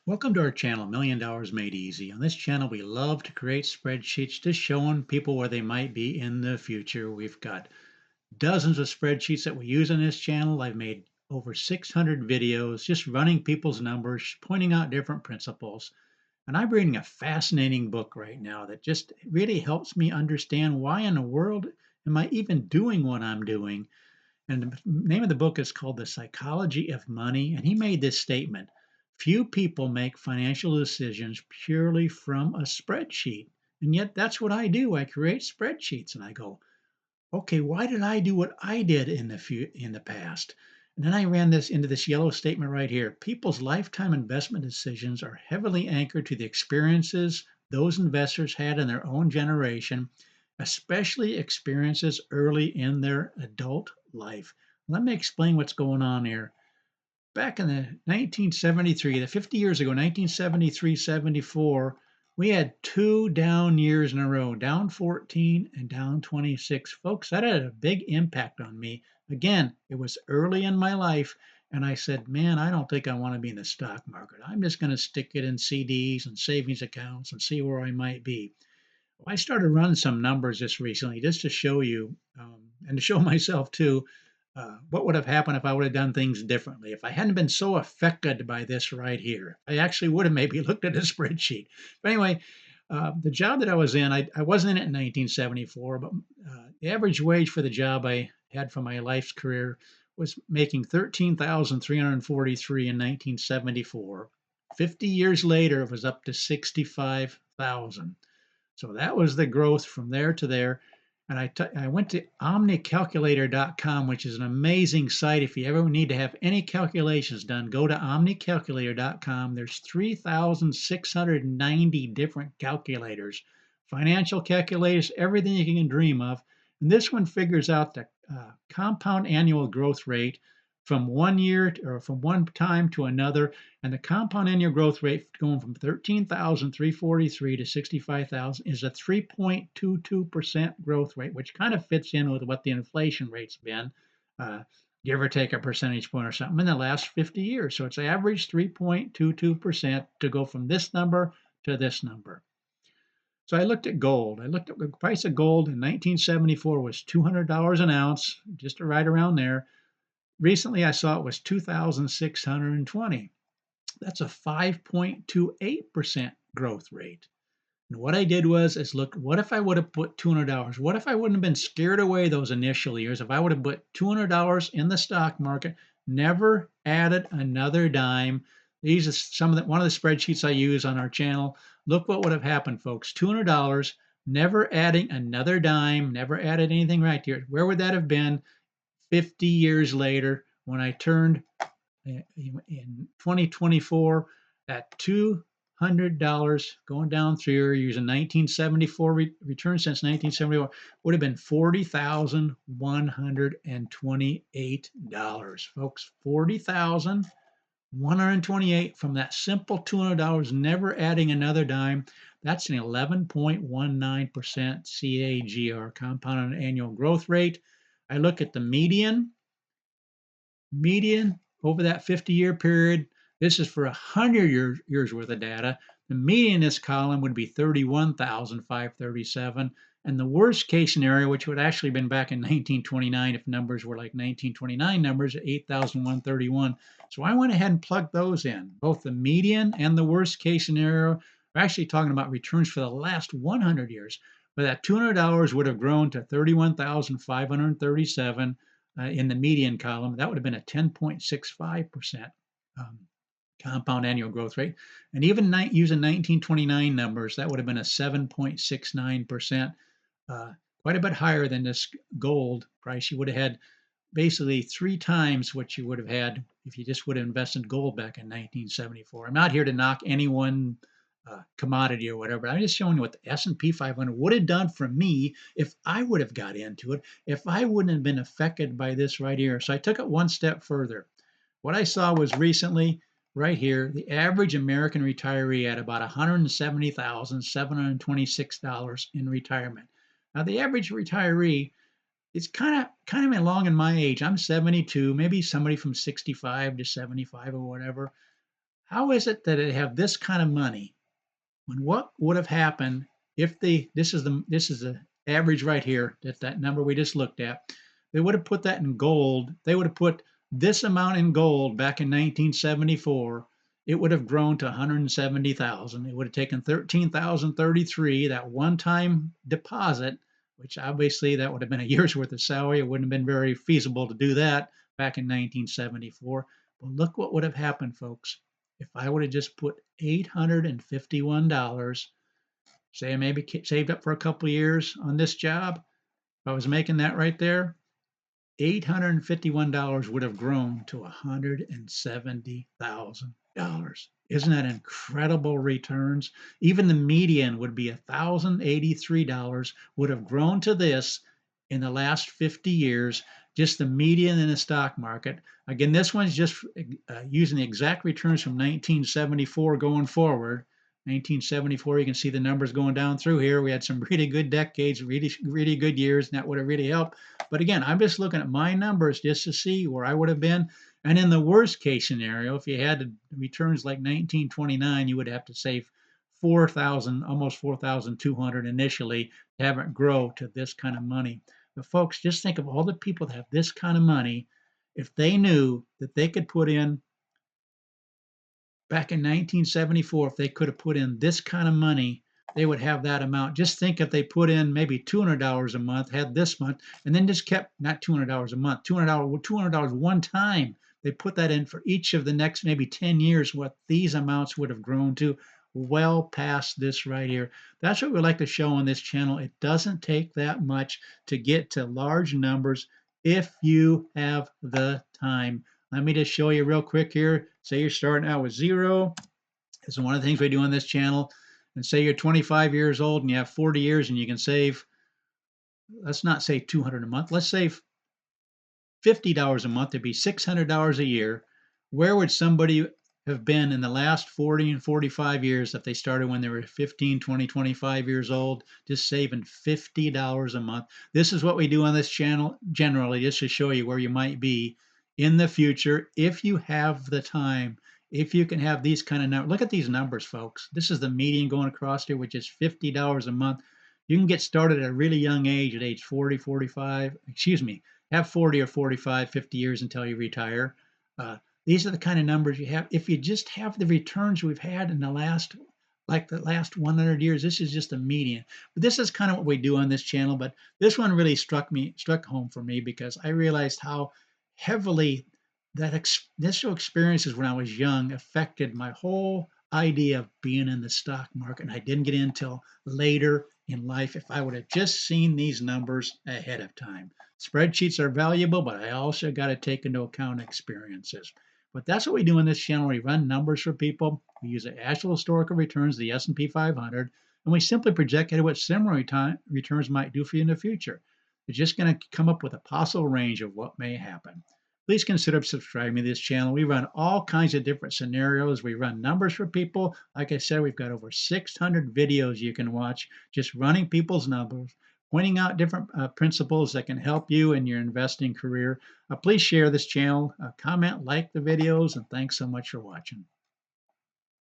Welcome to our channel, $1 Million Made Easy. On this channel, we love to create spreadsheets just showing people where they might be in the future. We've got dozens of spreadsheets that we use on this channel. I've made over 600 videos just running people's numbers, pointing out different principles. And I'm reading a fascinating book right now that just really helps me understand why in the world am I even doing what I'm doing. And the name of the book is called The Psychology of Money. And he made this statement: few people make financial decisions purely from a spreadsheet. And yet that's what I do. I create spreadsheets and I go, okay, why did I do what I did in the past? And then I ran this into this yellow statement right here. People's lifetime investment decisions are heavily anchored to the experiences those investors had in their own generation, especially experiences early in their adult life. Let me explain what's going on here. Back in the 1973, the 50 years ago, 1973, 74, we had two down years in a row, down 14 and down 26. Folks, that had a big impact on me. Again, it was early in my life, and I said, man, I don't think I want to be in the stock market. I'm just going to stick it in CDs and savings accounts and see where I might be. I started running some numbers just recently just to show you and to show myself too what would have happened if I would have done things differently. If I hadn't been so affected by this right here, I actually would have maybe looked at a spreadsheet. But anyway, the job that I was in, I wasn't in it in 1974, but the average wage for the job I had for my life's career was making 13,343 in 1974. 50 years later, it was up to 65,000. So that was the growth from there to there. And I went to omnicalculator.com, which is an amazing site. If you ever need to have any calculations done, go to omnicalculator.com. There's 3,690 different calculators, financial calculators, everything you can dream of. And this one figures out the compound annual growth rate from one year or from one time to another, and the compound annual growth rate going from 13,343 to 65,000 is a 3.22% growth rate, which kind of fits in with what the inflation rate's been, uh, give or take a percentage point or something in the last 50 years. So it's average 3.22% to go from this number to this number. So I looked at gold. I looked at the price of gold in 1974 was $200 an ounce, just right around there. Recently, I saw it was 2,620. That's a 5.28% growth rate. And what I did was is look, what if I would have put $200? What if I wouldn't have been scared away those initial years? If I would have put $200 in the stock market, never added another dime. These are some of the one of the spreadsheets I use on our channel. Look what would have happened, folks. $200, never adding another dime, never added anything right here. Where would that have been 50 years later when I turned in 2024 at $200 going down through here using 1974 return since 1974 would have been $40,128, folks. 40,128 from that simple $200, never adding another dime. That's an 11.19% CAGR, compounded annual growth rate. I look at the median over that 50-year period. This is for 100 years worth of data. The median in this column would be 31,537. And the worst case scenario, which would actually been back in 1929 if numbers were like 1929 numbers, 8,131. So I went ahead and plugged those in. Both the median and the worst case scenario. We're actually talking about returns for the last 100 years. But that $200 would have grown to 31,537 in the median column. That would have been a 10.65% um, compound annual growth rate. And even using 1929 numbers, that would have been a 7.69%, quite a bit higher than this gold price. You would have had basically three times what you would have had if you just would have invested gold back in 1974. I'm not here to knock any one commodity or whatever. I'm just showing you what the S&P 500 would have done for me if I would have got into it, if I wouldn't have been affected by this right here. So I took it one step further. What I saw was recently right here, the average American retiree at about $170,726 in retirement. Now the average retiree is kind of along in my age. I'm 72, maybe somebody from 65 to 75 or whatever. How is it that they have this kind of money when what would have happened if this is the average right here, that number we just looked at. They would have put that in gold. They would have put this amount in gold back in 1974. It would have grown to 170,000. It would have taken 13,033, that one-time deposit, which obviously that would have been a year's worth of salary. It wouldn't have been very feasible to do that back in 1974. But look what would have happened, folks, if I would have just put $851, say I maybe saved up for a couple of years on this job, if I was making that right there, $851 would have grown to $170,000. Isn't that incredible returns? Even the median would be $1,083 would have grown to this in the last 50 years, just the median in the stock market. Again, this one's just using the exact returns from 1974 going forward. 1974, you can see the numbers going down through here. We had some really good decades, really good years, and that would have really helped. But again, I'm just looking at my numbers just to see where I would have been. And in the worst case scenario, if you had returns like 1929, you would have to save 4,000, almost 4,200 initially to have it grow to this kind of money. But folks, just think of all the people that have this kind of money. If they knew that they could put in back in 1974, if they could have put in this kind of money, they would have that amount. Just think if they put in maybe $200 a month, had this month, and then just kept not $200 a month, $200 one time. They put that in for each of the next maybe 10 years, what these amounts would have grown to well past this right here. That's what we like to show on this channel. It doesn't take that much to get to large numbers if you have the time. Let me just show you real quick here. Say you're starting out with zero. This is one of the things we do on this channel. And say you're 25 years old and you have 40 years and you can save, let's not say 200 a month. Let's save $50 a month. It'd be $600 a year. Where would somebody have been in the last 40 and 45 years if they started when they were 15, 20, 25 years old, just saving $50 a month? This is what we do on this channel generally, just to show you where you might be in the future if you have the time, if you can have these kind of numbers. Look at these numbers, folks. This is the median going across here, which is $50 a month. You can get started at a really young age, at age 40, 45, excuse me, have 40 or 45, 50 years until you retire. These are the kind of numbers you have. If you just have the returns we've had in the last 100 years, this is just a median. But this is kind of what we do on this channel. But this one really struck home for me because I realized how heavily that initial experiences when I was young affected my whole idea of being in the stock market. And I didn't get in until later in life. If I would have just seen these numbers ahead of time. Spreadsheets are valuable, but I also got to take into account experiences. But that's what we do on this channel. We run numbers for people. We use the actual historical returns, the S&P 500, and we simply project what similar returns might do for you in the future. It's just going to come up with a possible range of what may happen. Please consider subscribing to this channel. We run all kinds of different scenarios. We run numbers for people. Like I said, we've got over 600 videos you can watch just running people's numbers, pointing out different principles that can help you in your investing career. Please share this channel, comment, like the videos, and thanks so much for watching.